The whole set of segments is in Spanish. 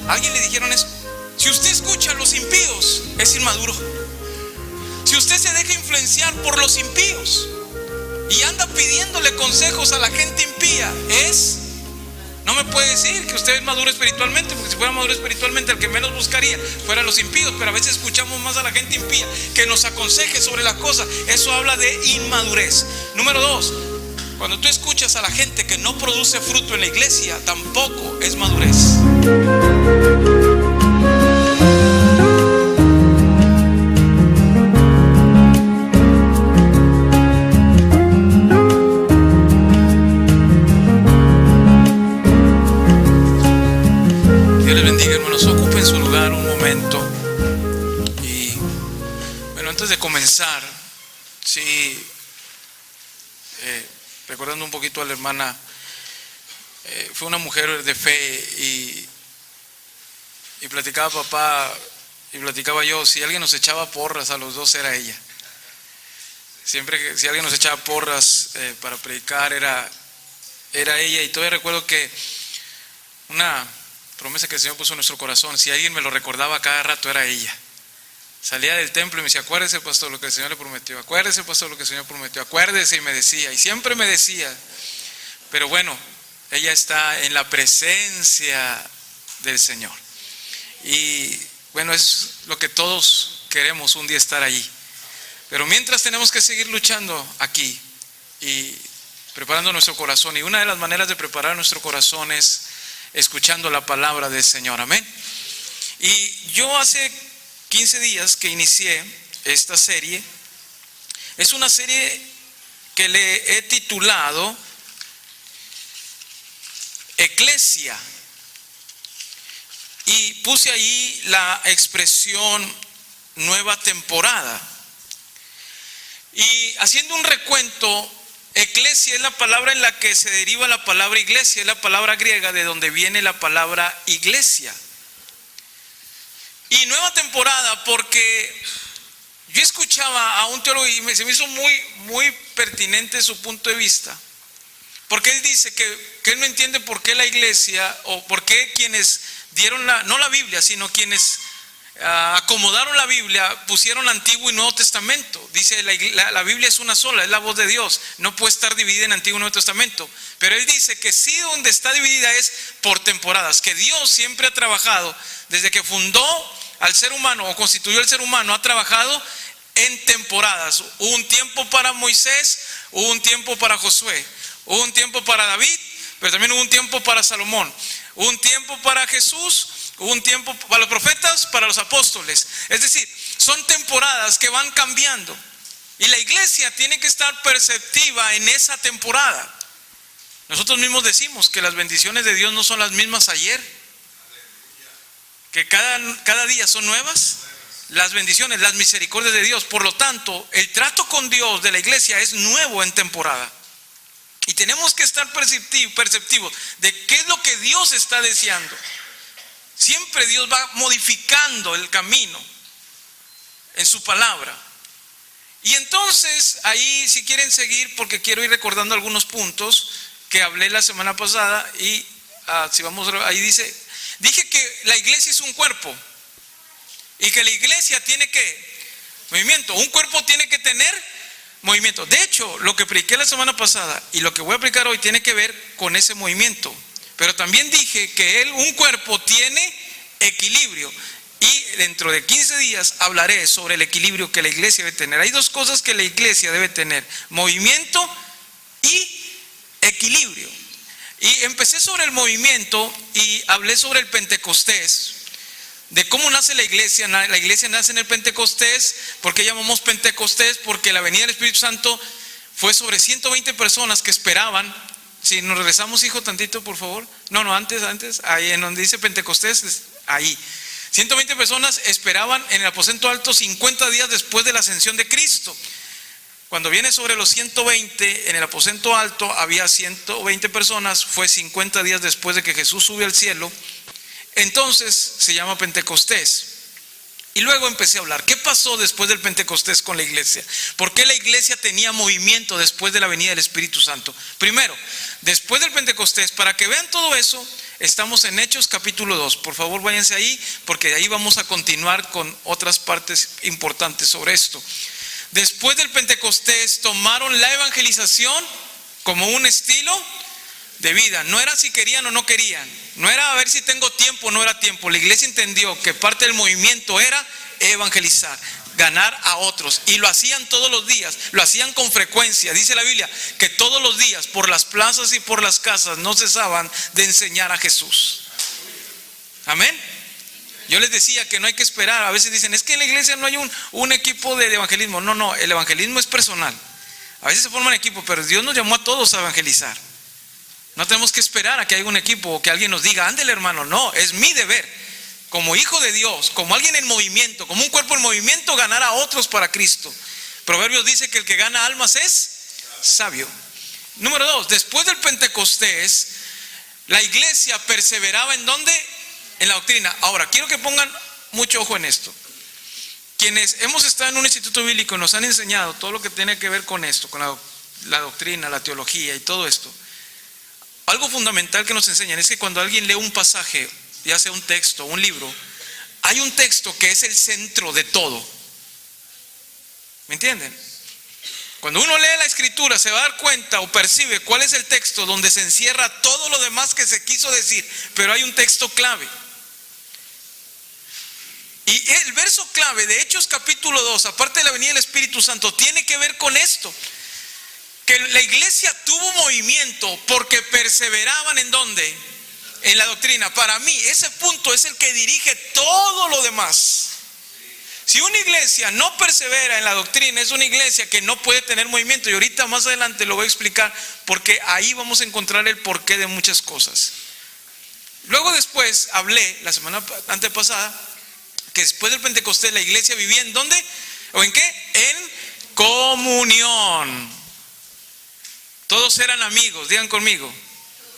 A alguien le dijeron eso: si usted escucha a los impíos, es inmaduro. Si usted se deja influenciar por los impíos y anda pidiéndole consejos a la gente impía, no me puede decir que usted es maduro espiritualmente, porque si fuera maduro espiritualmente, el que menos buscaría fueran los impíos. Pero a veces escuchamos más a la gente impía que nos aconseje sobre las cosas. Eso habla de inmadurez. Número 2, cuando tú escuchas a la gente que no produce fruto en la iglesia, tampoco es madurez. Antes de comenzar, sí, recordando un poquito a la hermana, fue una mujer de fe y platicaba papá y platicaba yo: si alguien nos echaba porras a los dos, era ella. Siempre que si alguien nos echaba porras para predicar, era ella. Y todavía recuerdo que una promesa que el Señor puso en nuestro corazón, si alguien me lo recordaba cada rato, era ella. Salía del templo y me decía: acuérdese, pastor, lo que el Señor le prometió, acuérdese, pastor, lo que el Señor prometió, acuérdese. Y me decía, y siempre me decía. Pero bueno, ella está en la presencia del Señor. Y bueno, es lo que todos queremos, un día estar allí. Pero mientras, tenemos que seguir luchando aquí y preparando nuestro corazón. Y una de las maneras de preparar nuestro corazón es escuchando la palabra del Señor. Amén. Y yo hace 15 días que inicié esta serie. Es una serie que le he titulado Eclesia, y puse ahí la expresión nueva temporada. Y haciendo un recuento, eclesia es la palabra en la que se deriva la palabra iglesia, es la palabra griega de donde viene la palabra iglesia. Y nueva temporada porque yo escuchaba a un teólogo y se me hizo muy pertinente su punto de vista, porque él dice que él no entiende por qué la iglesia, o por qué quienes dieron no la Biblia, sino quienes acomodaron la Biblia, pusieron Antiguo y Nuevo Testamento. Dice la Biblia es una sola, es la voz de Dios, no puede estar dividida en Antiguo y Nuevo Testamento. Pero él dice que sí, donde está dividida es por temporadas, que Dios siempre ha trabajado desde que fundó al ser humano o constituyó al ser humano, ha trabajado en temporadas. Hubo un tiempo para Moisés, hubo un tiempo para Josué, hubo un tiempo para David, pero también hubo un tiempo para Salomón, hubo un tiempo para Jesús, hubo un tiempo para los profetas, para los apóstoles. Es decir, son temporadas que van cambiando, y la iglesia tiene que estar perceptiva en esa temporada. Nosotros mismos decimos que las bendiciones de Dios no son las mismas ayer, que cada día son nuevas las bendiciones, las misericordias de Dios. Por lo tanto, el trato con Dios de la iglesia es nuevo en temporada, y tenemos que estar perceptivos de qué es lo que Dios está deseando. Siempre Dios va modificando el camino en su palabra. Y entonces ahí, si quieren seguir, porque quiero ir recordando algunos puntos que hablé la semana pasada, y si vamos ahí dije que la iglesia es un cuerpo, y que la iglesia tiene que movimiento. Un cuerpo tiene que tener movimiento. De hecho, lo que prediqué la semana pasada y lo que voy a aplicar hoy tiene que ver con ese movimiento. Pero también dije que un cuerpo tiene equilibrio, y dentro de 15 días hablaré sobre el equilibrio que la iglesia debe tener. Hay dos cosas que la iglesia debe tener: movimiento y equilibrio. Y empecé sobre el movimiento y hablé sobre el Pentecostés, de cómo nace la iglesia. La iglesia nace en el Pentecostés. ¿Por qué llamamos Pentecostés? Porque la venida del Espíritu Santo fue sobre 120 personas que esperaban. Si nos regresamos, hijo, tantito, por favor. No, antes, ahí en donde dice Pentecostés, ahí. 120 personas esperaban en el aposento alto 50 días después de la ascensión de Cristo. Cuando viene sobre los 120, en el aposento alto había 120 personas, fue 50 días después de que Jesús sube al cielo. Entonces se llama Pentecostés. Y luego empecé a hablar. ¿Qué pasó después del Pentecostés con la iglesia? ¿Por qué la iglesia tenía movimiento después de la venida del Espíritu Santo? Primero, después del Pentecostés, para que vean todo eso, estamos en Hechos capítulo 2. Por favor, váyanse ahí, porque de ahí vamos a continuar con otras partes importantes sobre esto. Después del Pentecostés, tomaron la evangelización como un estilo de vida. No era si querían o no querían. No era a ver si tengo tiempo o no era tiempo. La iglesia entendió que parte del movimiento era evangelizar, ganar a otros. Y lo hacían todos los días, lo hacían con frecuencia. Dice la Biblia que todos los días por las plazas y por las casas no cesaban de enseñar a Jesús. Amén. Yo les decía que no hay que esperar. A veces dicen, es que en la iglesia no hay un equipo de evangelismo. No, el evangelismo es personal. A veces se forman equipos, pero Dios nos llamó a todos a evangelizar. No tenemos que esperar a que haya un equipo o que alguien nos diga, ándele hermano. No, es mi deber, como hijo de Dios, como alguien en movimiento, como un cuerpo en movimiento, ganar a otros para Cristo. Proverbios dice que el que gana almas es sabio. Número 2, después del Pentecostés, la iglesia perseveraba ¿en dónde? En la doctrina. Ahora, quiero que pongan mucho ojo en esto. Quienes hemos estado en un instituto bíblico nos han enseñado todo lo que tiene que ver con esto, con la doctrina, la teología y todo esto. Algo fundamental que nos enseñan es que cuando alguien lee un pasaje, ya sea un texto, un libro, hay un texto que es el centro de todo. ¿Me entienden? Cuando uno lee la escritura se va a dar cuenta o percibe cuál es el texto donde se encierra todo lo demás que se quiso decir, pero hay un texto clave. Y el verso clave de Hechos capítulo 2, aparte de la venida del Espíritu Santo, tiene que ver con esto. Que la iglesia tuvo movimiento porque perseveraban ¿en dónde? En la doctrina. Para mí ese punto es el que dirige todo lo demás. Si una iglesia no persevera en la doctrina, es una iglesia que no puede tener movimiento. Y ahorita más adelante lo voy a explicar, porque ahí vamos a encontrar el porqué de muchas cosas. Luego después hablé la semana antepasada que después del Pentecostés la iglesia vivía ¿en dónde? ¿O en qué? En comunión. Todos eran amigos, digan conmigo.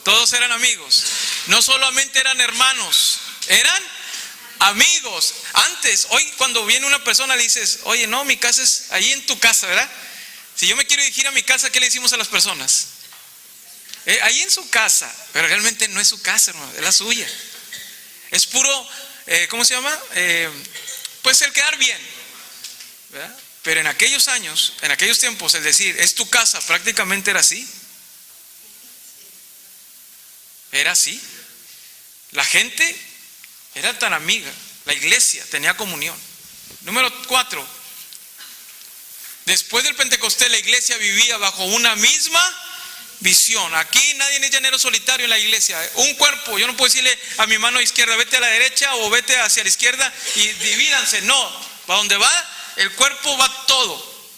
Todos eran amigos. No solamente eran hermanos, eran amigos. Antes, hoy cuando viene una persona le dices, oye, no, mi casa es ahí en tu casa, ¿verdad? Si yo me quiero dirigir a mi casa, ¿qué le decimos a las personas? Ahí en su casa, pero realmente no es su casa, hermano, es la suya. Es puro, ¿cómo se llama? Pues el quedar bien, ¿verdad? Pero en aquellos años, en aquellos tiempos, el decir, es tu casa, prácticamente era así. Era así. La gente era tan amiga. La iglesia tenía comunión. Número 4. Después del Pentecostés, la iglesia vivía bajo una misma visión. Aquí nadie es llanero solitario en la iglesia. Un cuerpo, yo no puedo decirle a mi mano izquierda, vete a la derecha o vete hacia la izquierda y divídanse. No, para donde va el cuerpo va todo.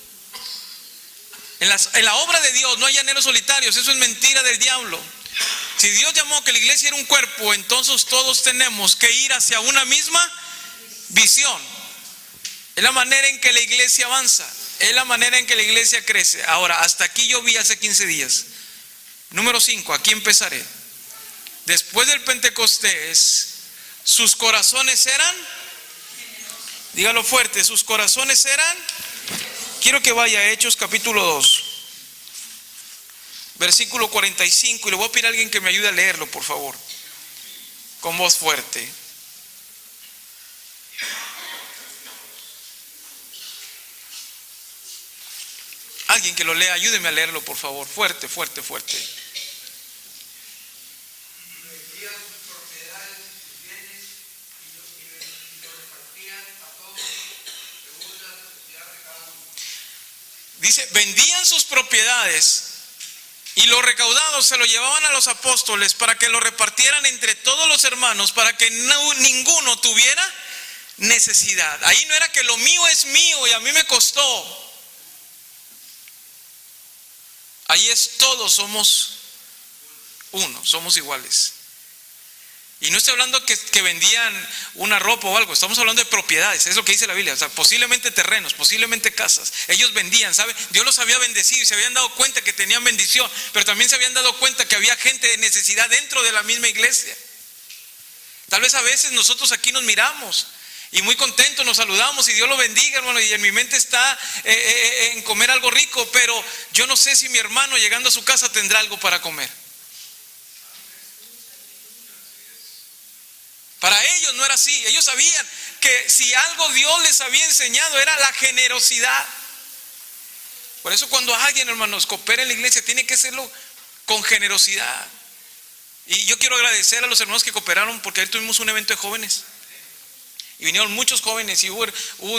En la obra de Dios no hay llaneros solitarios, eso es mentira del diablo. Si Dios llamó que la iglesia era un cuerpo, entonces todos tenemos que ir hacia una misma visión. Es la manera en que la iglesia avanza, es la manera en que la iglesia crece. Ahora, hasta aquí yo vi hace 15 días. Número 5, aquí empezaré. Después del Pentecostés, sus corazones eran, dígalo fuerte, sus corazones eran, quiero que vaya a Hechos capítulo 2, versículo 45, y le voy a pedir a alguien que me ayude a leerlo, por favor, con voz fuerte. Alguien que lo lea, ayúdeme a leerlo, por favor, fuerte, fuerte, fuerte. Dice, vendían sus propiedades y lo recaudado se lo llevaban a los apóstoles para que lo repartieran entre todos los hermanos, para que ninguno tuviera necesidad. Ahí no era que lo mío es mío y a mí me costó. Ahí es todos somos uno, somos iguales. Y no estoy hablando que vendían una ropa o algo, estamos hablando de propiedades, es lo que dice la Biblia, o sea, posiblemente terrenos, posiblemente casas. Ellos vendían, ¿sabe? Dios los había bendecido y se habían dado cuenta que tenían bendición, pero también se habían dado cuenta que había gente de necesidad dentro de la misma iglesia. Tal vez a veces nosotros aquí nos miramos Y muy contentos nos saludamos y Dios lo bendiga, hermano. Y en mi mente está en comer algo rico, pero yo no sé si mi hermano llegando a su casa tendrá algo para comer. Para ellos no era así. Ellos sabían que si algo Dios les había enseñado era la generosidad. Por eso cuando alguien, hermanos, coopera en la iglesia, tiene que hacerlo con generosidad. Y yo quiero agradecer a los hermanos que cooperaron, porque ayer tuvimos un evento de jóvenes. Y vinieron muchos jóvenes y hubo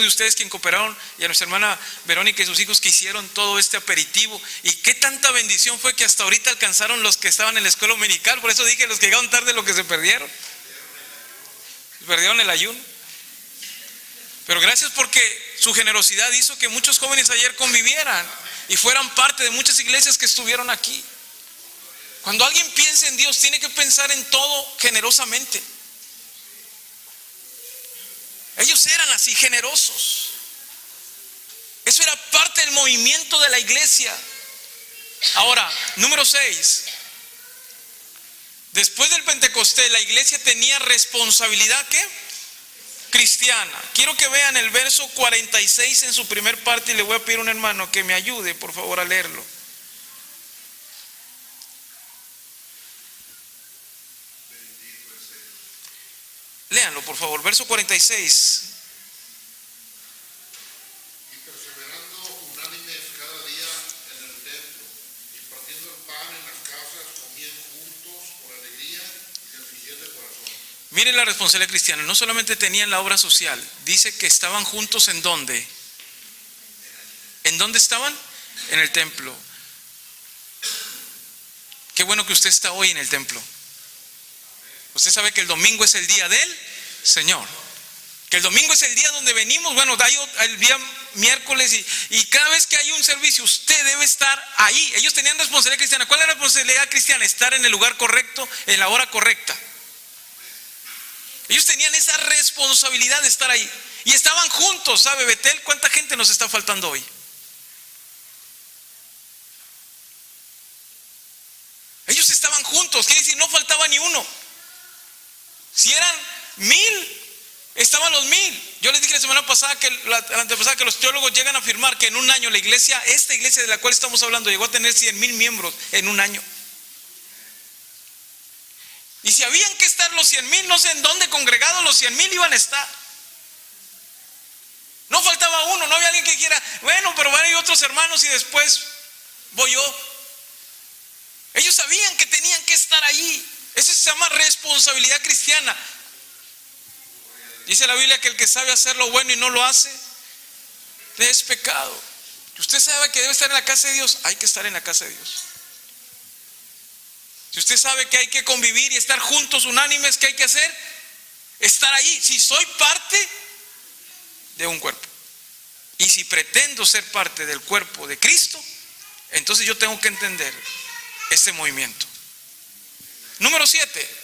de ustedes quien cooperaron, y a nuestra hermana Verónica y sus hijos que hicieron todo este aperitivo. Y qué tanta bendición fue que hasta ahorita alcanzaron los que estaban en la escuela dominical. Por eso dije, los que llegaron tarde, lo que se perdieron. Perdieron el ayuno. Pero gracias porque su generosidad hizo que muchos jóvenes ayer convivieran y fueran parte de muchas iglesias que estuvieron aquí. Cuando alguien piensa en Dios, tiene que pensar en todo generosamente. Ellos eran así, generosos. Eso era parte del movimiento de la iglesia. Ahora, número 6. Después del Pentecostés, la iglesia tenía responsabilidad, ¿qué? Cristiana. Quiero que vean el verso 46 en su primer parte, y le voy a pedir a un hermano que me ayude, por favor, a leerlo. Léanlo, por favor, verso 46. Y perseverando unánimes cada día en el templo, y partiendo el pan en las casas, comían juntos por alegría y sencillez de corazón. Miren la responsabilidad cristiana. No solamente tenían la obra social, dice que estaban juntos ¿en dónde? ¿En dónde estaban? En el templo. Qué bueno que usted está hoy en el templo. Usted sabe que el domingo es el día del Señor, que el domingo es el día donde venimos. Bueno, hay el día miércoles y cada vez que hay un servicio usted debe estar ahí. Ellos tenían responsabilidad cristiana. ¿Cuál es la responsabilidad cristiana? Estar en el lugar correcto, en la hora correcta. Ellos tenían esa responsabilidad de estar ahí y estaban juntos. ¿Sabe, Betel, cuánta gente nos está faltando hoy? Ellos estaban juntos, quiere decir, no faltaba ni uno. Si eran 1000, estaban los 1000. Yo les dije la semana pasada, la antepasada, que los teólogos llegan a afirmar que en un año la iglesia, esta iglesia de la cual estamos hablando, llegó a tener 100,000 miembros en un año. Y si habían que estar los 100,000, no sé en dónde congregados los 100,000 iban a estar. No faltaba uno, no había alguien que dijera, bueno, pero van a ir otros hermanos y después voy yo. Ellos sabían que tenían que estar allí. Eso se llama responsabilidad cristiana. Dice la Biblia que el que sabe hacer lo bueno y no lo hace, es pecado. Usted sabe que debe estar en la casa de Dios, hay que estar en la casa de Dios. Si usted sabe que hay que convivir y estar juntos, unánimes, ¿qué hay que hacer? Estar ahí. Si soy parte de un cuerpo y si pretendo ser parte del cuerpo de Cristo, entonces yo tengo que entender este movimiento. Número 7.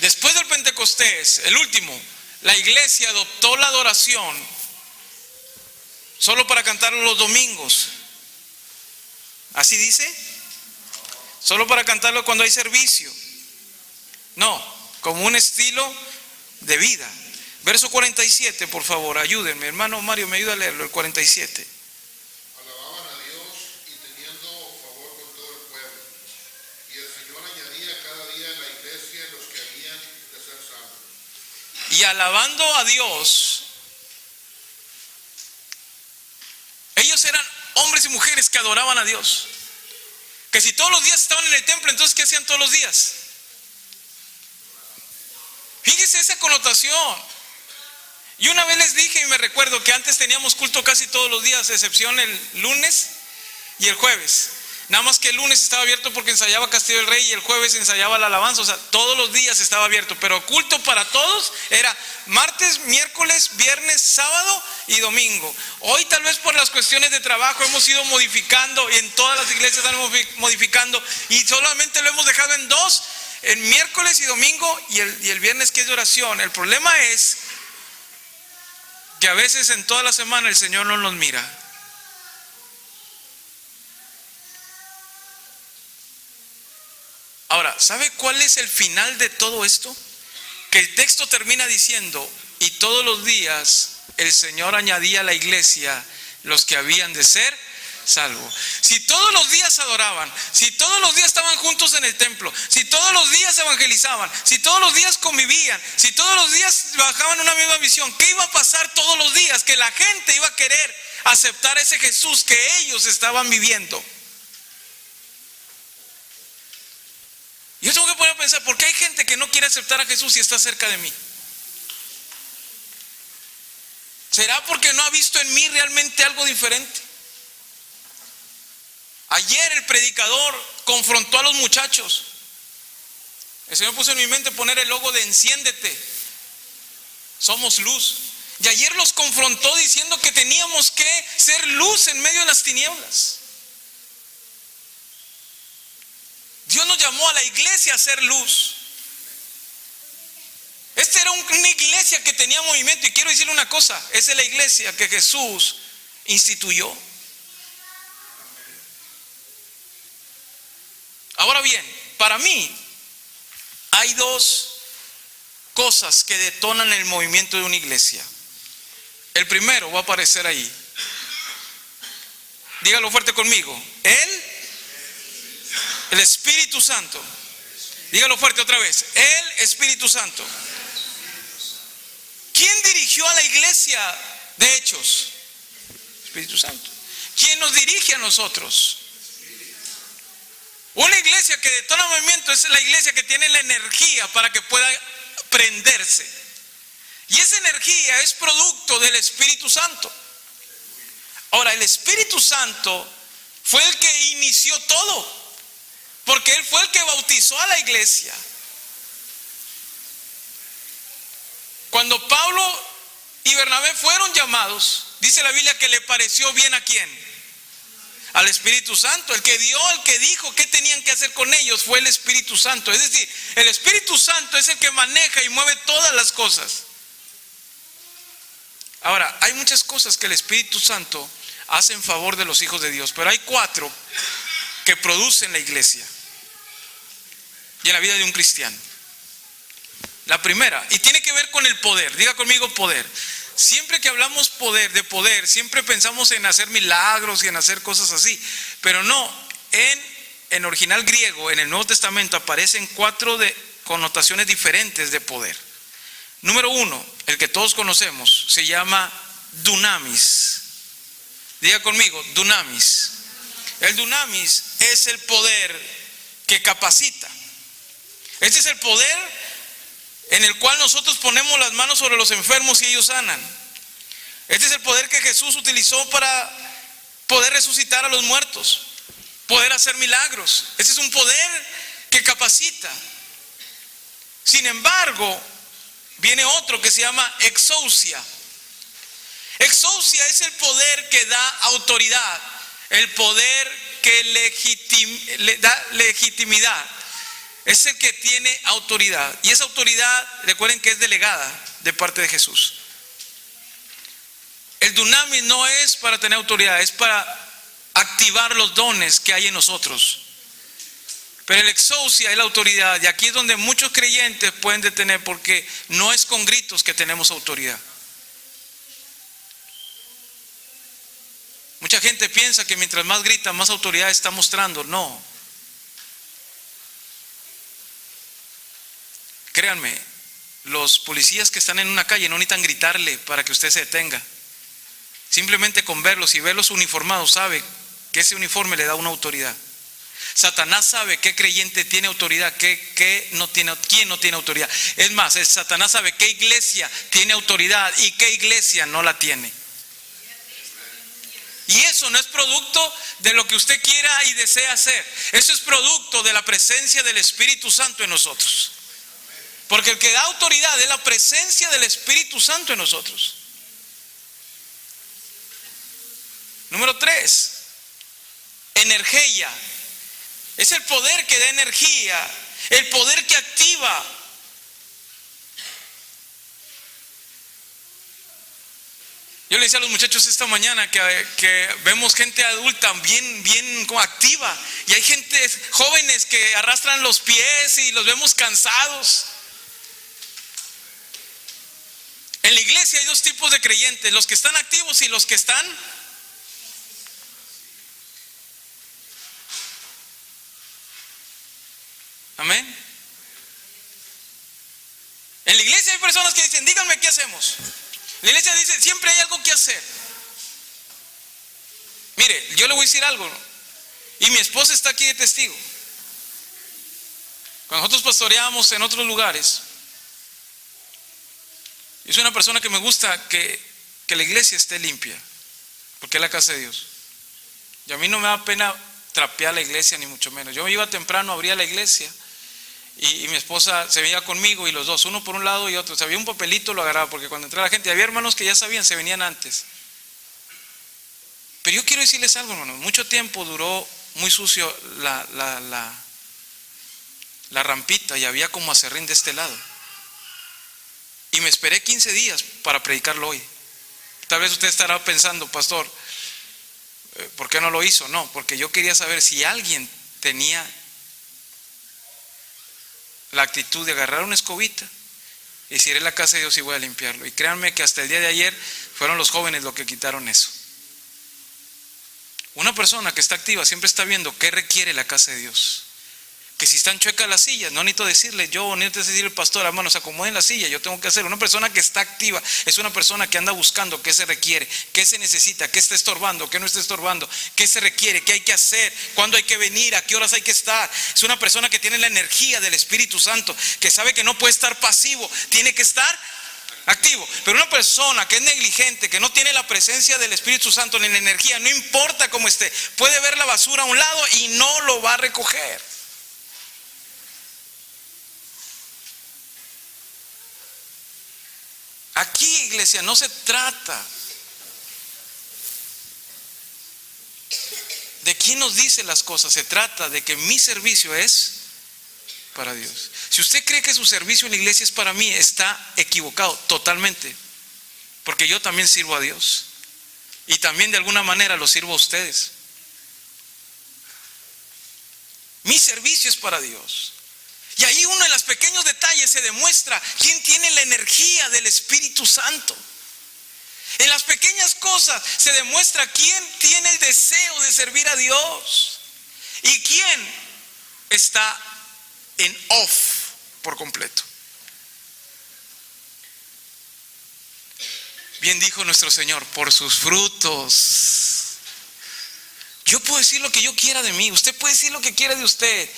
Después del Pentecostés, el último, la iglesia adoptó la adoración solo para cantarlo los domingos. ¿Así dice? Solo para cantarlo cuando hay servicio. No, como un estilo de vida. Verso 47, por favor, ayúdenme. Hermano Mario, me ayuda a leerlo, el 47. Alababan a Dios y teniendo favor con todo el pueblo. Y el Señor añadía cada día en la iglesia los que habían de ser salvos. Y alabando a Dios, ellos eran hombres y mujeres que adoraban a Dios. Que si todos los días estaban en el templo, entonces ¿qué hacían todos los días? Fíjese esa connotación. Y una vez les dije y me recuerdo que antes teníamos culto casi todos los días, excepción el lunes y el jueves. Nada más que el lunes estaba abierto porque ensayaba Castillo del Rey y el jueves ensayaba la alabanza. O sea, todos los días estaba abierto, pero culto para todos era martes, miércoles, viernes, sábado y domingo. Hoy tal vez por las cuestiones de trabajo hemos ido modificando y en todas las iglesias estamos modificando y solamente lo hemos dejado en 2, en miércoles y domingo y el viernes que es de oración. El problema es que a veces en toda la semana el Señor no nos mira. Ahora, ¿sabe cuál es el final de todo esto? que el texto termina diciendo, y todos los días el Señor añadía a la iglesia los que habían de ser salvos. Si todos los días adoraban, si todos los días estaban juntos en el templo, si todos los días evangelizaban, si todos los días convivían, si todos los días bajaban una misma visión, ¿qué iba a pasar todos los días? Que la gente iba a querer aceptar ese Jesús que ellos estaban viviendo. Yo tengo que poner a pensar, ¿por qué hay gente que no quiere aceptar a Jesús y está cerca de mí? ¿Será porque no ha visto en mí realmente algo diferente? Ayer el predicador confrontó a los muchachos. El Señor puso en mi mente poner el logo de enciéndete. Somos luz. Y ayer los confrontó diciendo que teníamos que ser luz en medio de las tinieblas. Dios nos llamó a la iglesia a ser luz. Esta era una iglesia que tenía movimiento. Y quiero decirle una cosa, esa es la iglesia que Jesús instituyó. Ahora bien, para mí hay dos cosas que detonan el movimiento de una iglesia. El primero va a aparecer ahí. Dígalo fuerte conmigo. El Espíritu Santo. Dígalo fuerte otra vez. El Espíritu Santo. ¿Quién dirigió a la iglesia de Hechos? Espíritu Santo. ¿Quién nos dirige a nosotros? Una iglesia que detona movimiento es la iglesia que tiene la energía para que pueda prenderse. Y esa energía es producto del Espíritu Santo. Ahora, el Espíritu Santo fue el que inició todo. Porque Él fue el que bautizó a la iglesia. Cuando Pablo y Bernabé fueron llamados, dice la Biblia que le pareció bien ¿a quién? Al Espíritu Santo. El que dijo qué tenían que hacer con ellos fue el Espíritu Santo. Es decir, el Espíritu Santo es el que maneja y mueve todas las cosas. Ahora, hay muchas cosas que el Espíritu Santo hace en favor de los hijos de Dios, pero hay 4 que producen la iglesia y en la vida de un cristiano. La primera, y tiene que ver con el poder. Diga conmigo poder. Siempre que hablamos de poder, siempre pensamos en hacer milagros y en hacer cosas así, pero no. En original griego, en el Nuevo Testamento, aparecen 4 connotaciones diferentes de poder. Número 1, el que todos conocemos, se llama dunamis. Diga conmigo, dunamis. El dunamis es el poder que capacita. Este es el poder en el cual nosotros ponemos las manos sobre los enfermos y ellos sanan. Este es el poder que Jesús utilizó para poder resucitar a los muertos, poder hacer milagros. Este es un poder que capacita. Sin embargo, viene otro que se llama exousia. Exousia es el poder que da autoridad, el poder que le da legitimidad. Es el que tiene autoridad. Y esa autoridad, recuerden que es delegada de parte de Jesús. El dunamis no es para tener autoridad, es para activar los dones que hay en nosotros. Pero el exousia es la autoridad. Y aquí es donde muchos creyentes pueden detener, porque no es con gritos que tenemos autoridad. Mucha gente piensa que mientras más grita, más autoridad está mostrando. No. Créanme, los policías que están en una calle no necesitan gritarle para que usted se detenga. Simplemente con verlos y verlos uniformados sabe que ese uniforme le da una autoridad. Satanás sabe qué creyente tiene autoridad, quién no tiene autoridad. Es más, Satanás sabe qué iglesia tiene autoridad y qué iglesia no la tiene. Y eso no es producto de lo que usted quiera y desea hacer. Eso es producto de la presencia del Espíritu Santo en nosotros. Porque el que da autoridad es la presencia del Espíritu Santo en nosotros. Número 3, energía. Es el poder que da energía, el poder que activa. Yo le decía a los muchachos esta mañana que vemos gente adulta bien como activa, y hay gente jóvenes que arrastran los pies y los vemos cansados. En la iglesia hay dos tipos de creyentes: los que están activos y los que están. Amén. En la iglesia hay personas que dicen: díganme qué hacemos. La iglesia dice: siempre hay algo que hacer. Mire, yo le voy a decir algo, ¿no? Y mi esposa está aquí de testigo. Cuando nosotros pastoreábamos en otros lugares, yo soy una persona que me gusta que la iglesia esté limpia, porque es la casa de Dios. Y a mí no me da pena trapear la iglesia, ni mucho menos. Yo iba temprano, abría la iglesia, y mi esposa se venía conmigo, y los dos, uno por un lado y otro. Si había un papelito, lo agarraba, porque cuando entraba la gente, había hermanos que ya sabían, se venían antes. Pero yo quiero decirles algo, hermano. Mucho tiempo duró muy sucio la rampita, y había como acerrín de este lado. Y me esperé 15 días para predicarlo hoy. Tal vez usted estará pensando: pastor, ¿por qué no lo hizo? No, porque yo quería saber si alguien tenía la actitud de agarrar una escobita y decir: en la casa de Dios y voy a limpiarlo. Y créanme que hasta el día de ayer fueron los jóvenes los que quitaron eso. Una persona que está activa siempre está viendo qué requiere la casa de Dios. Que si están chuecas las sillas, no necesito decirle yo, no necesito decirle al pastor: hermanos, acomoden la silla, yo tengo que hacerlo. Una persona que está activa es una persona que anda buscando qué se requiere, qué se necesita, qué está estorbando, qué no está estorbando, qué se requiere, qué hay que hacer, cuándo hay que venir, a qué horas hay que estar. Es una persona que tiene la energía del Espíritu Santo, que sabe que no puede estar pasivo, tiene que estar activo. Pero una persona que es negligente, que no tiene la presencia del Espíritu Santo ni la energía, no importa cómo esté, puede ver la basura a un lado y no lo va a recoger. Aquí, iglesia, no se trata de quién nos dice las cosas, se trata de que mi servicio es para Dios. Si usted cree que su servicio en la iglesia es para mí, está equivocado totalmente, porque yo también sirvo a Dios y también de alguna manera los sirvo a ustedes. Mi servicio es para Dios. Y ahí uno de los pequeños detalles se demuestra quién tiene la energía del Espíritu Santo. En las pequeñas cosas se demuestra quién tiene el deseo de servir a Dios y quién está en off por completo. Bien dijo nuestro Señor: por sus frutos. Yo puedo decir lo que yo quiera de mí, usted puede decir lo que quiera de usted,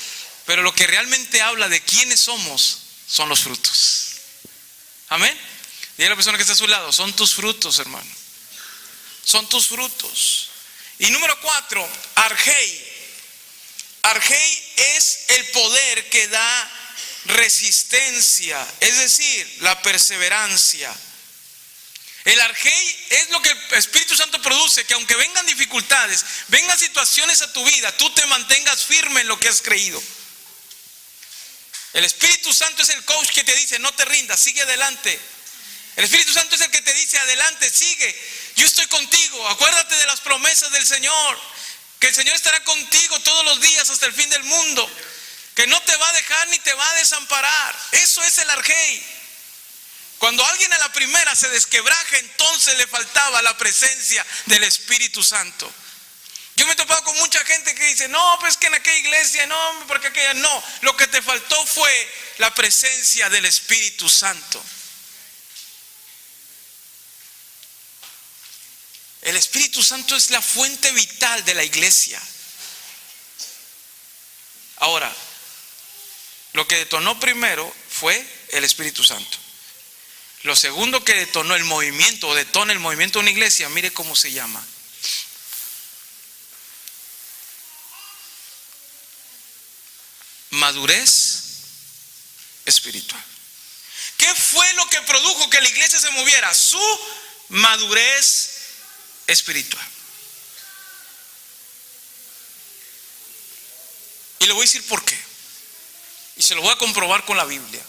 pero lo que realmente habla de quiénes somos son los frutos. Amén. Dile a la persona que está a su lado: son tus frutos, hermano. Son tus frutos. Y número 4, argei. Argei es el poder que da resistencia, es decir, la perseverancia. El argei es lo que el Espíritu Santo produce, que aunque vengan dificultades, vengan situaciones a tu vida, tú te mantengas firme en lo que has creído. El Espíritu Santo es el coach que te dice: no te rindas, sigue adelante. El Espíritu Santo es el que te dice: adelante, sigue, yo estoy contigo, acuérdate de las promesas del Señor, que el Señor estará contigo todos los días hasta el fin del mundo, que no te va a dejar ni te va a desamparar. Eso es el argei. Cuando alguien a la primera se desquebraja, entonces le faltaba la presencia del Espíritu Santo. Yo me he topado con mucha gente que dice: no, pues que en aquella iglesia, no, porque aquella no. Lo que te faltó fue la presencia del Espíritu Santo. El Espíritu Santo es la fuente vital de la iglesia. Ahora, lo que detonó primero fue el Espíritu Santo. Lo segundo que detonó el movimiento, o detona el movimiento de una iglesia, mire cómo se llama: madurez espiritual. ¿Qué fue lo que produjo que la iglesia se moviera? Su madurez espiritual. Y le voy a decir por qué. Y se lo voy a comprobar con la Biblia.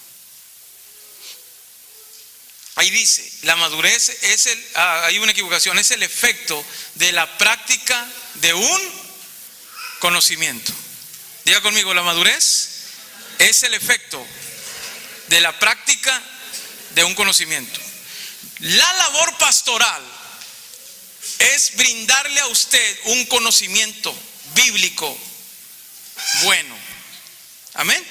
Ahí dice: la madurez es hay una equivocación, es el efecto de la práctica de un conocimiento. Diga conmigo: la madurez es el efecto de la práctica de un conocimiento. La labor pastoral es brindarle a usted un conocimiento bíblico bueno. Amén.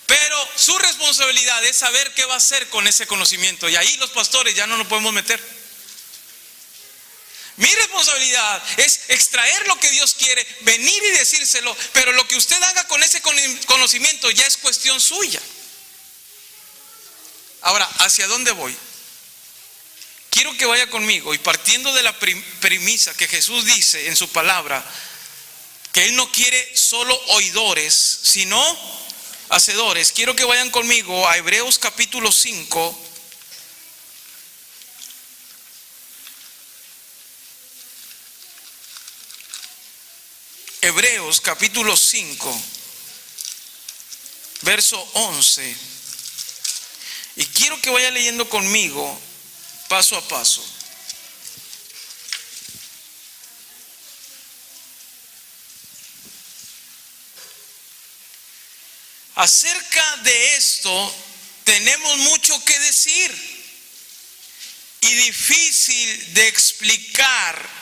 Pero su responsabilidad es saber qué va a hacer con ese conocimiento. Y ahí los pastores ya no nos podemos meter. Mi responsabilidad es extraer lo que Dios quiere, venir y decírselo. Pero lo que usted haga con ese conocimiento ya es cuestión suya. Ahora, ¿hacia dónde voy? Quiero que vaya conmigo y partiendo de la premisa que Jesús dice en su palabra, que Él no quiere solo oidores, sino hacedores. Quiero que vayan conmigo a Hebreos capítulo 5. Hebreos capítulo 5, verso 11. Y quiero que vaya leyendo conmigo paso a paso. Acerca de esto tenemos mucho que decir y difícil de explicar,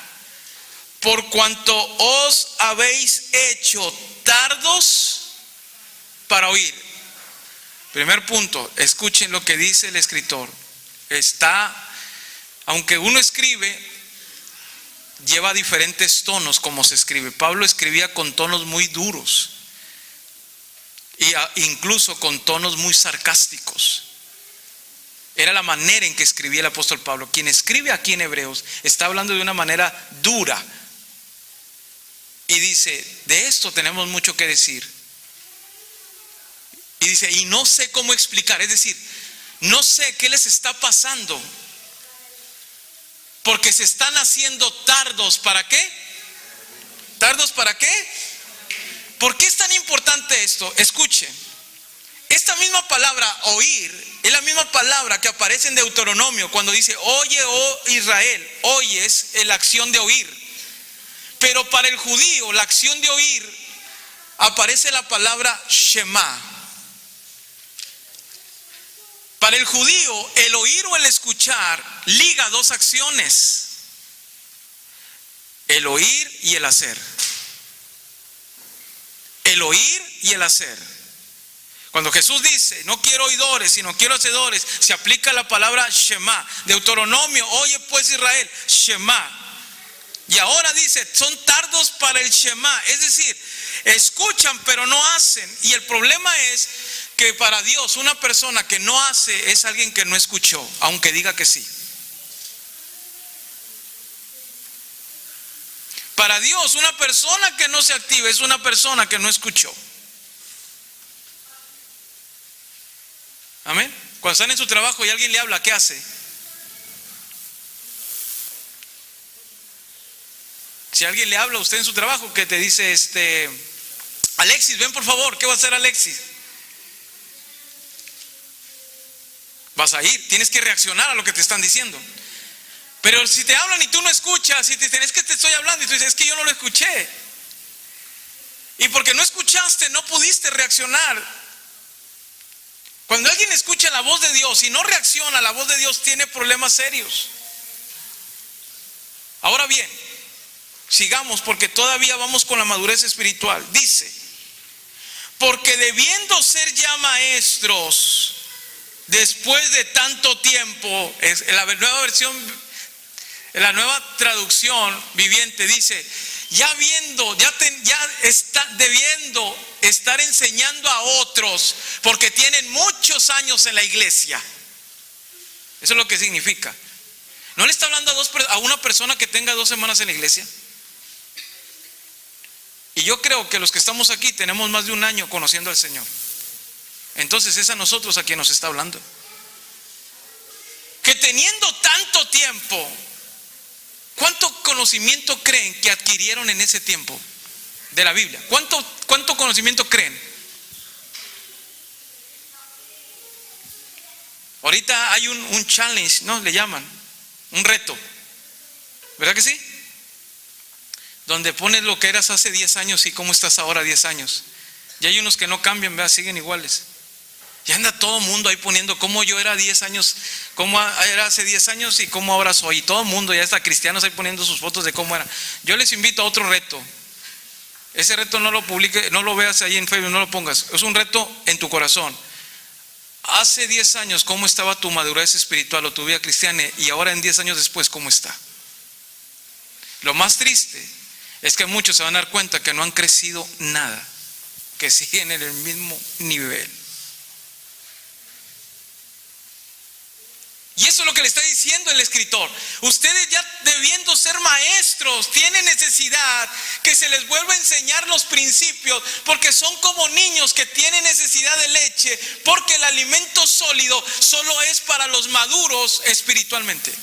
por cuanto os habéis hecho tardos para oír. Primer punto, escuchen lo que dice el escritor. Aunque uno escribe, lleva diferentes tonos como se escribe. Pablo escribía con tonos muy duros e incluso con tonos muy sarcásticos. Era la manera en que escribía el apóstol Pablo. Quien escribe aquí en Hebreos está hablando de una manera dura y dice, de esto tenemos mucho que decir. Y dice, y no sé cómo explicar, es decir, no sé qué les está pasando, porque se están haciendo tardos. ¿Para qué? ¿Tardos para qué? ¿Por qué es tan importante esto? Escuchen, esta misma palabra oír es la misma palabra que aparece en Deuteronomio cuando dice, oye, oh Israel, oyes la acción de oír. Pero para el judío la acción de oír aparece la palabra Shema. Para el judío el oír o el escuchar liga dos acciones: el oír y el hacer. El oír y el hacer. Cuando Jesús dice, no quiero oidores, sino quiero hacedores, se aplica la palabra Shema. Deuteronomio, oye pues Israel, Shema. Y ahora dice, son tardos para el Shema. Es decir, escuchan pero no hacen. Y el problema es que para Dios una persona que no hace es alguien que no escuchó, aunque diga que sí. Para Dios una persona que no se activa es una persona que no escuchó. Amén. Cuando están en su trabajo y alguien le habla, ¿qué hace? Si alguien le habla a usted en su trabajo que te dice, Alexis, ven por favor, ¿qué va a hacer Alexis? Vas a ir, tienes que reaccionar a lo que te están diciendo. Pero si te hablan y tú no escuchas, si te dicen, es que te estoy hablando, y tú dices, es que yo no lo escuché. Y porque no escuchaste, no pudiste reaccionar. Cuando alguien escucha la voz de Dios y no reacciona a la voz de Dios, tiene problemas serios. Ahora bien, sigamos porque todavía vamos con la madurez espiritual. Dice, porque debiendo ser ya maestros después de tanto tiempo, en la nueva versión, en la nueva traducción viviente dice, debiendo estar enseñando a otros porque tienen muchos años en la iglesia. Eso es lo que significa. ¿No le está hablando a una persona que tenga 2 semanas en la iglesia? Y yo creo que los que estamos aquí tenemos más de 1 año conociendo al Señor. Entonces es a nosotros a quien nos está hablando. Que teniendo tanto tiempo, ¿cuánto conocimiento creen que adquirieron en ese tiempo de la Biblia? ¿Cuánto conocimiento creen? Ahorita hay un challenge, ¿no? Le llaman, un reto. ¿Verdad que sí? Donde pones lo que eras hace 10 años y cómo estás ahora 10 años. Y hay unos que no cambian, ¿verdad? Siguen iguales. Y anda todo el mundo ahí poniendo cómo yo era 10 años, cómo era hace 10 años y cómo ahora soy. Y todo el mundo, ya está cristianos ahí poniendo sus fotos de cómo era. Yo les invito a otro reto. Ese reto no lo publique, no lo veas ahí en Facebook, no lo pongas. Es un reto en tu corazón. Hace 10 años, ¿cómo estaba tu madurez espiritual o tu vida cristiana? Y ahora en 10 años después, ¿cómo está? Lo más triste es que muchos se van a dar cuenta que no han crecido nada, que siguen en el mismo nivel. Y eso es lo que le está diciendo el escritor. Ustedes ya debiendo ser maestros, tienen necesidad que se les vuelva a enseñar los principios, porque son como niños que tienen necesidad de leche, porque el alimento sólido solo es para los maduros espiritualmente.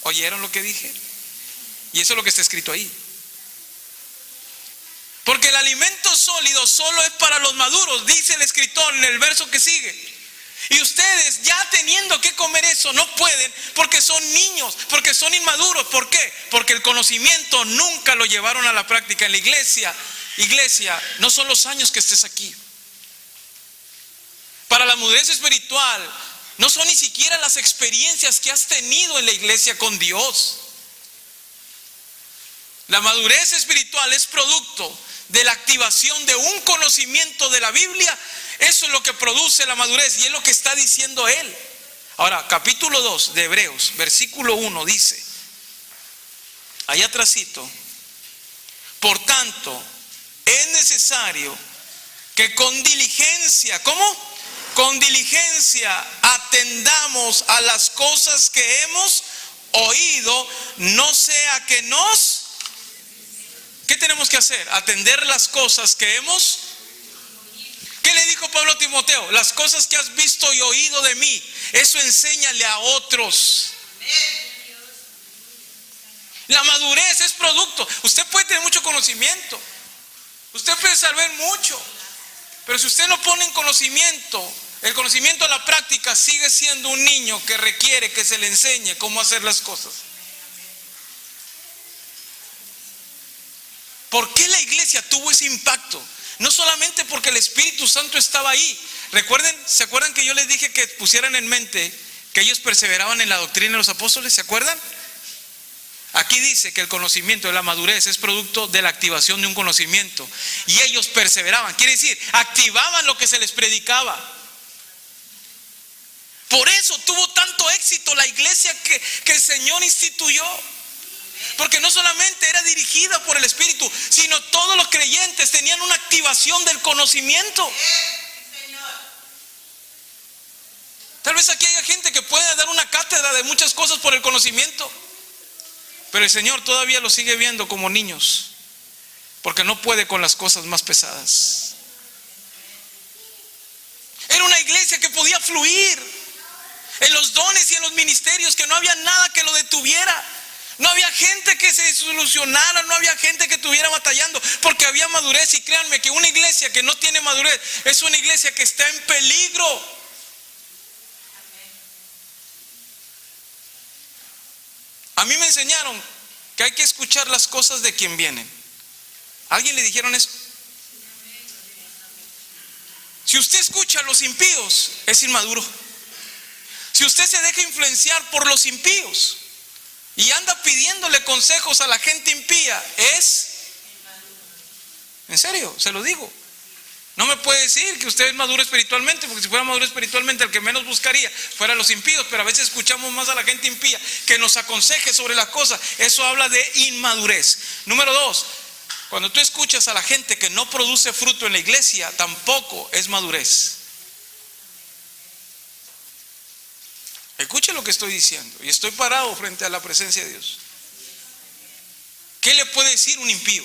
¿Oyeron lo que dije? Y eso es lo que está escrito ahí. Porque el alimento sólido solo es para los maduros, dice el escritor en el verso que sigue. Y ustedes ya teniendo que comer eso no pueden porque son niños, porque son inmaduros. ¿Por qué? Porque el conocimiento nunca lo llevaron a la práctica. En la iglesia, no son los años que estés aquí. Para la madurez espiritual no son ni siquiera las experiencias que has tenido en la iglesia con Dios. La madurez espiritual es producto de la activación de un conocimiento de la Biblia. Eso es lo que produce la madurez y es lo que está diciendo él. Ahora, capítulo 2 de Hebreos, versículo 1 dice, allá atrásito: por tanto, es necesario que con diligencia, ¿cómo? Con diligencia atendamos a las cosas que hemos oído, no sea que nos... ¿Qué tenemos que hacer? Atender las cosas que hemos... ¿Qué le dijo Pablo a Timoteo? Las cosas que has visto y oído de mí, eso enséñale a otros. La madurez es producto. Usted puede tener mucho conocimiento, usted puede saber mucho, pero si usted no pone en conocimiento, el conocimiento a la práctica, sigue siendo un niño que requiere que se le enseñe cómo hacer las cosas. ¿Por qué la iglesia tuvo ese impacto? No solamente porque el Espíritu Santo estaba ahí. ¿Se acuerdan que yo les dije que pusieran en mente que ellos perseveraban en la doctrina de los apóstoles? ¿Se acuerdan? Aquí dice que el conocimiento de la madurez es producto de la activación de un conocimiento. Y ellos perseveraban, quiere decir, activaban lo que se les predicaba. Por eso tuvo tanto éxito la iglesia que el Señor instituyó. Porque no solamente era dirigida por el Espíritu, sino todos los creyentes tenían una activación del conocimiento. Tal vez aquí haya gente que pueda dar una cátedra de muchas cosas por el conocimiento, pero el Señor todavía los sigue viendo como niños, porque no puede con las cosas más pesadas. Era una iglesia que podía fluir en los dones y en los ministerios, que no había nada que lo detuviera. No había gente que se desilusionara, no había gente que estuviera batallando, porque había madurez. Y créanme que una iglesia que no tiene madurez es una iglesia que está en peligro. A mí me enseñaron que hay que escuchar las cosas de quien vienen. ¿A alguien le dijeron eso? Si usted escucha a los impíos, es inmaduro. Si usted se deja influenciar por los impíos y anda pidiéndole consejos a la gente impía, es... En serio, se lo digo. No me puede decir que usted es maduro espiritualmente, porque si fuera maduro espiritualmente, el que menos buscaría fuera los impíos. Pero a veces escuchamos más a la gente impía que nos aconseje sobre las cosas. Eso habla de inmadurez. Número 2, cuando tú escuchas a la gente que no produce fruto en la iglesia, tampoco es madurez. Escuche lo que estoy diciendo, y estoy parado frente a la presencia de Dios. ¿Qué le puede decir un impío?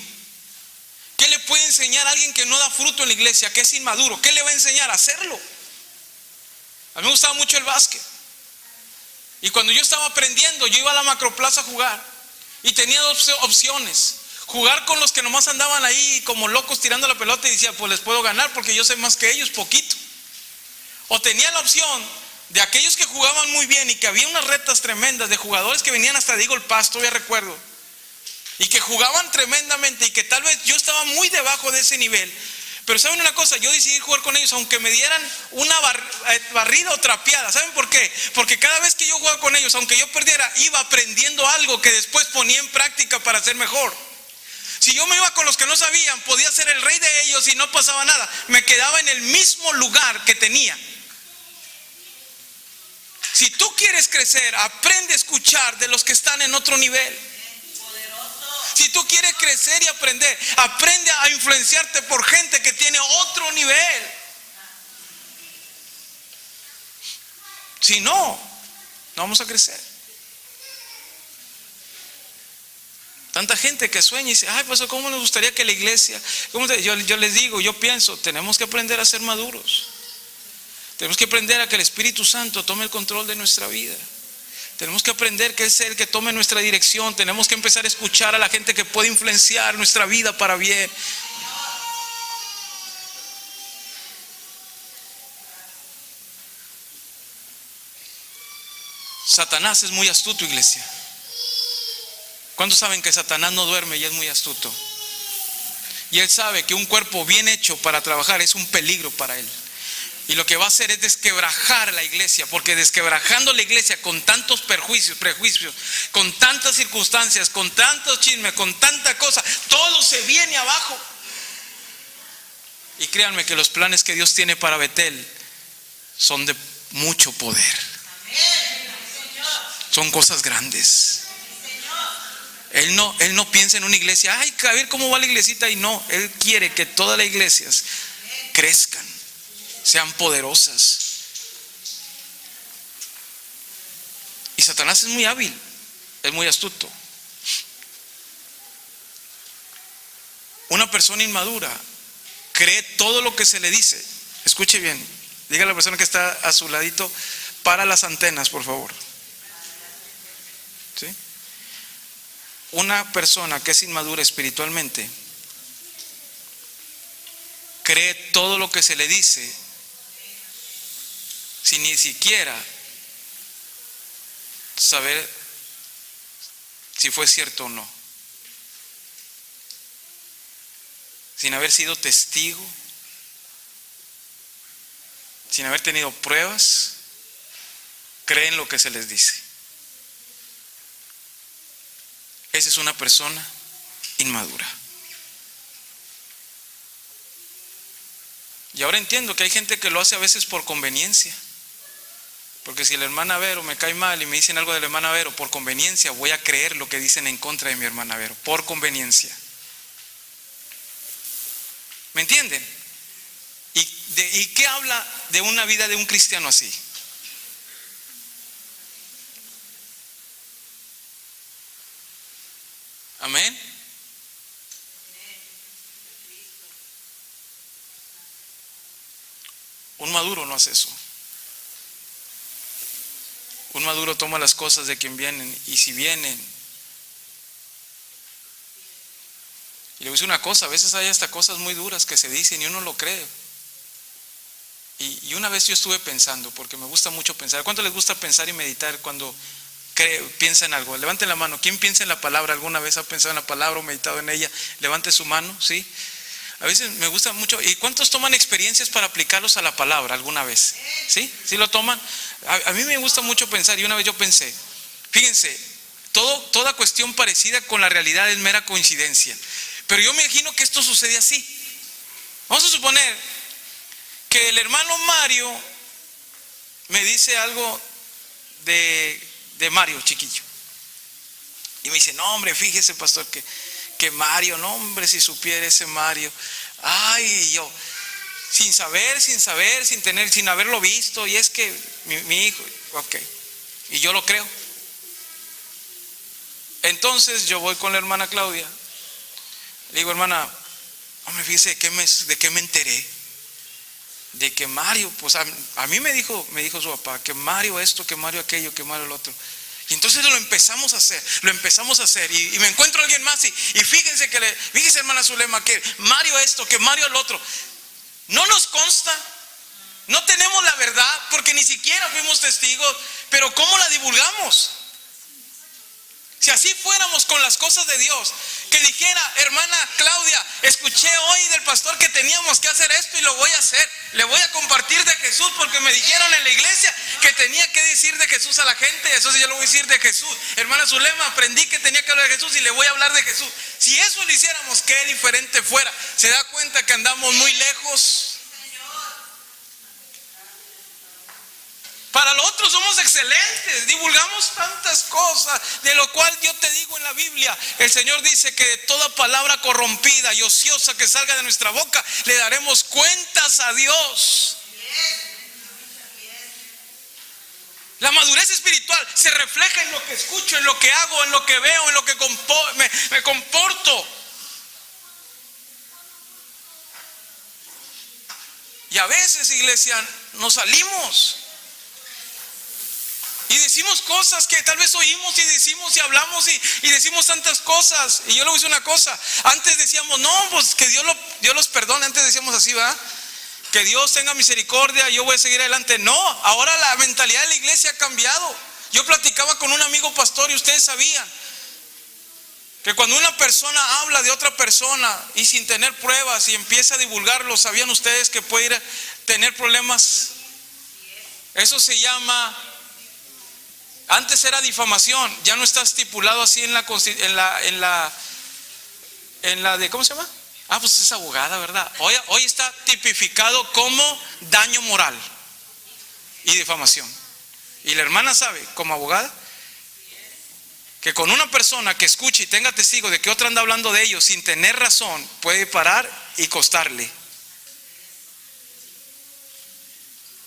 ¿Qué le puede enseñar a alguien que no da fruto en la iglesia, que es inmaduro? ¿Qué le va a enseñar a hacerlo? A mí me gustaba mucho el básquet, y cuando yo estaba aprendiendo, yo iba a la Macroplaza a jugar, y tenía dos opciones: jugar con los que nomás andaban ahí como locos tirando la pelota, y decía, pues les puedo ganar porque yo sé más que ellos, poquito. O tenía la opción de aquellos que jugaban muy bien, y que había unas retas tremendas de jugadores que venían hasta de Eagle Pass, todavía recuerdo, y que jugaban tremendamente, y que tal vez yo estaba muy debajo de ese nivel, Pero ¿saben una cosa? Yo decidí jugar con ellos aunque me dieran una barrida o trapeada. ¿Saben por qué? Porque cada vez que yo jugaba con ellos, aunque yo perdiera, iba aprendiendo algo que después ponía en práctica para ser mejor. Si yo me iba con los que no sabían, podía ser el rey de ellos y no pasaba nada. Me quedaba en el mismo lugar que tenía. Si tú quieres crecer, aprende a escuchar de los que están en otro nivel. Si tú quieres crecer y aprender, aprende a influenciarte por gente que tiene otro nivel. Si no, no vamos a crecer. Tanta gente que sueña y dice, ay, pues ¿cómo nos gustaría que la iglesia? Yo les digo, yo pienso, tenemos que aprender a ser maduros. Tenemos que aprender a que el Espíritu Santo tome el control de nuestra vida. Tenemos que aprender que es Él que tome nuestra dirección. Tenemos que empezar a escuchar a la gente que puede influenciar nuestra vida para bien. Satanás es muy astuto, iglesia. ¿Cuántos saben que Satanás no duerme y es muy astuto? Y él sabe que un cuerpo bien hecho para trabajar es un peligro para él. Y lo que va a hacer es desquebrajar la iglesia, porque desquebrajando la iglesia con tantos prejuicios, con tantas circunstancias, con tantos chismes, con tanta cosa, todo se viene abajo. Y créanme que los planes que Dios tiene para Betel son de mucho poder. Son cosas grandes. Él no piensa en una iglesia, ay, a ver cómo va la iglesita, y no, Él quiere que todas las iglesias crezcan, sean poderosas. Y Satanás es muy hábil, es muy astuto. Una persona inmadura cree todo lo que se le dice. Escuche bien, diga a la persona que está a su ladito, para las antenas, por favor. ¿Sí? Una persona que es inmadura espiritualmente cree todo lo que se le dice sin ni siquiera saber si fue cierto o no, sin haber sido testigo, sin haber tenido pruebas, creen lo que se les dice. Esa es una persona inmadura. Y ahora entiendo que hay gente que lo hace a veces por conveniencia. Porque si la hermana Vero me cae mal y me dicen algo de la hermana Vero, por conveniencia voy a creer lo que dicen en contra de mi hermana Vero, por conveniencia. ¿Me entienden? ¿Y qué habla de una vida de un cristiano así? Amén. Un maduro no hace eso. Un maduro toma las cosas de quien vienen, y si vienen. Y le voy a decir una cosa, a veces hay hasta cosas muy duras que se dicen y uno lo cree. Y una vez yo estuve pensando, porque me gusta mucho pensar. ¿Cuánto les gusta pensar y meditar cuando piensa en algo? Levanten la mano. ¿Quién piensa en la palabra? ¿Alguna vez ha pensado en la palabra o meditado en ella? Levante su mano, ¿sí? A veces me gusta mucho. ¿Y cuántos toman experiencias para aplicarlos a la palabra alguna vez? ¿Sí? ¿Sí lo toman? A mí me gusta mucho pensar, y una vez yo pensé, fíjense, toda cuestión parecida con la realidad es mera coincidencia. Pero yo me imagino que esto sucede así. Vamos a suponer que el hermano Mario me dice algo de Mario chiquillo. Y me dice, no hombre, fíjese pastor que Mario, no hombre, si supiera ese Mario. Ay, yo, sin saber, sin haberlo visto, y es que mi hijo, ok, y yo lo creo. Entonces yo voy con la hermana Claudia, le digo, hermana, hombre, fíjese de qué me enteré. De que Mario, pues a mí me dijo su papá, que Mario esto, que Mario aquello, que Mario el otro. Y entonces lo empezamos a hacer, y me encuentro a alguien más, y fíjense fíjense hermana Zulema, que Mario esto, que Mario el otro. No nos consta, no tenemos la verdad, porque ni siquiera fuimos testigos, pero ¿cómo la divulgamos? Si así fuéramos con las cosas de Dios, que dijera, hermana Claudia, escuché hoy del pastor que teníamos que hacer esto y lo voy a hacer. Le voy a compartir de Jesús porque me dijeron en la iglesia que tenía que decir de Jesús a la gente. Eso sí, yo le voy a decir de Jesús. Hermana Zulema, aprendí que tenía que hablar de Jesús y le voy a hablar de Jesús. Si eso lo hiciéramos, qué diferente fuera. ¿Se da cuenta que andamos muy lejos? Para lo otro somos excelentes, divulgamos tantas cosas, de lo cual yo te digo en la Biblia, el Señor dice que de toda palabra corrompida y ociosa que salga de nuestra boca, le daremos cuentas a Dios. La madurez espiritual se refleja en lo que escucho, en lo que hago, en lo que veo, en lo que me comporto. Y a veces, iglesia, nos salimos y decimos cosas que tal vez oímos y decimos y hablamos y decimos tantas cosas. Y yo le voy a decir una cosa. Antes decíamos, no, pues que Dios los perdone. Antes decíamos así, ¿verdad? Que Dios tenga misericordia, yo voy a seguir adelante. No, ahora la mentalidad de la iglesia ha cambiado. Yo platicaba con un amigo pastor y ustedes sabían que cuando una persona habla de otra persona y sin tener pruebas y empieza a divulgarlo, ¿sabían ustedes que puede ir a tener problemas? Eso se llama... Antes era difamación, ya no está estipulado así en la de, ¿cómo se llama? Ah, pues es abogada, ¿verdad? Hoy está tipificado como daño moral y difamación. Y la hermana sabe, como abogada, que con una persona que escuche y tenga testigo de que otra anda hablando de ellos sin tener razón, puede parar y costarle.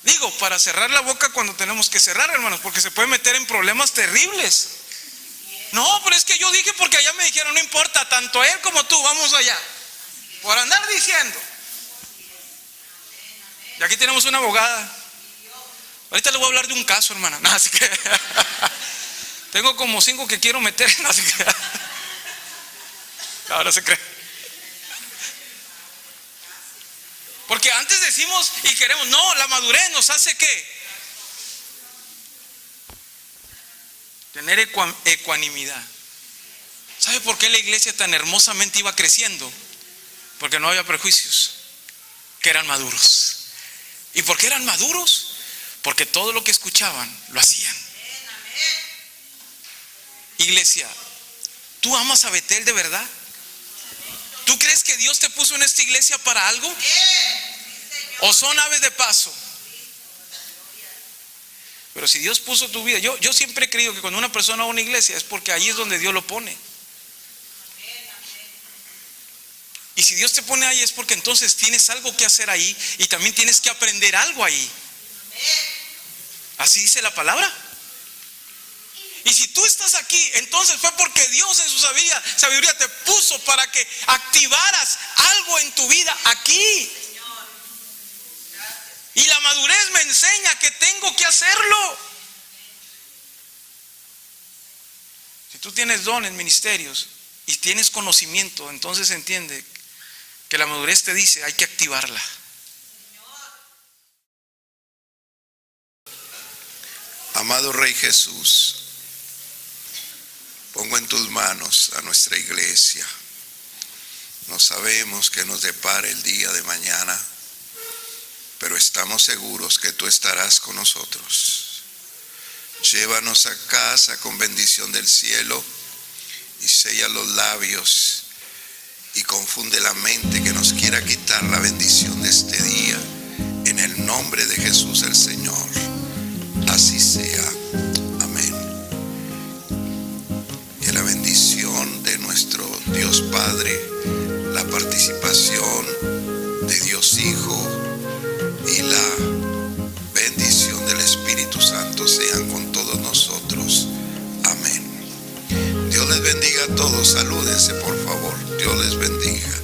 Digo, para cerrar la boca cuando tenemos que cerrar, hermanos, porque se puede meter en problemas terribles. No, pero es que yo dije porque allá me dijeron, no importa, tanto él como tú, vamos allá. Por andar diciendo. Y aquí tenemos una abogada. Ahorita le voy a hablar de un caso, hermana. No, así que tengo como 5 que quiero meter. No, así que ahora se cree. Porque antes decimos y queremos, no, la madurez nos hace ¿qué? Tener ecuanimidad. ¿Sabe por qué la iglesia tan hermosamente iba creciendo? Porque no había prejuicios, que eran maduros. ¿Y por qué eran maduros? Porque todo lo que escuchaban lo hacían. Iglesia, ¿tú amas a Betel de verdad? ¿Tú crees que Dios te puso en esta iglesia para algo? ¿O son aves de paso? Pero si Dios puso tu vida, yo siempre he creído que cuando una persona va a una iglesia es porque ahí es donde Dios lo pone. Y si Dios te pone ahí es porque entonces tienes algo que hacer ahí y también tienes que aprender algo ahí. Así dice la palabra. Y si tú estás aquí, entonces fue porque Dios en su sabiduría te puso para que activaras algo en tu vida aquí. Y la madurez me enseña que tengo que hacerlo. Si tú tienes dones, ministerios y tienes conocimiento, entonces entiende que la madurez te dice hay que activarla. Amado Rey Jesús, pongo en tus manos a nuestra iglesia. No sabemos qué nos depara el día de mañana, pero estamos seguros que tú estarás con nosotros. Llévanos a casa con bendición del cielo y sella los labios y confunde la mente que nos quiera quitar la bendición de este día. En el nombre de Jesús el Señor. Así sea. Amén. Que la bendición de nuestro Dios Padre, la participación de Dios Hijo y la bendición del Espíritu Santo sean con todos nosotros. Amén. Dios les bendiga a todos. Salúdense, por favor. Dios les bendiga.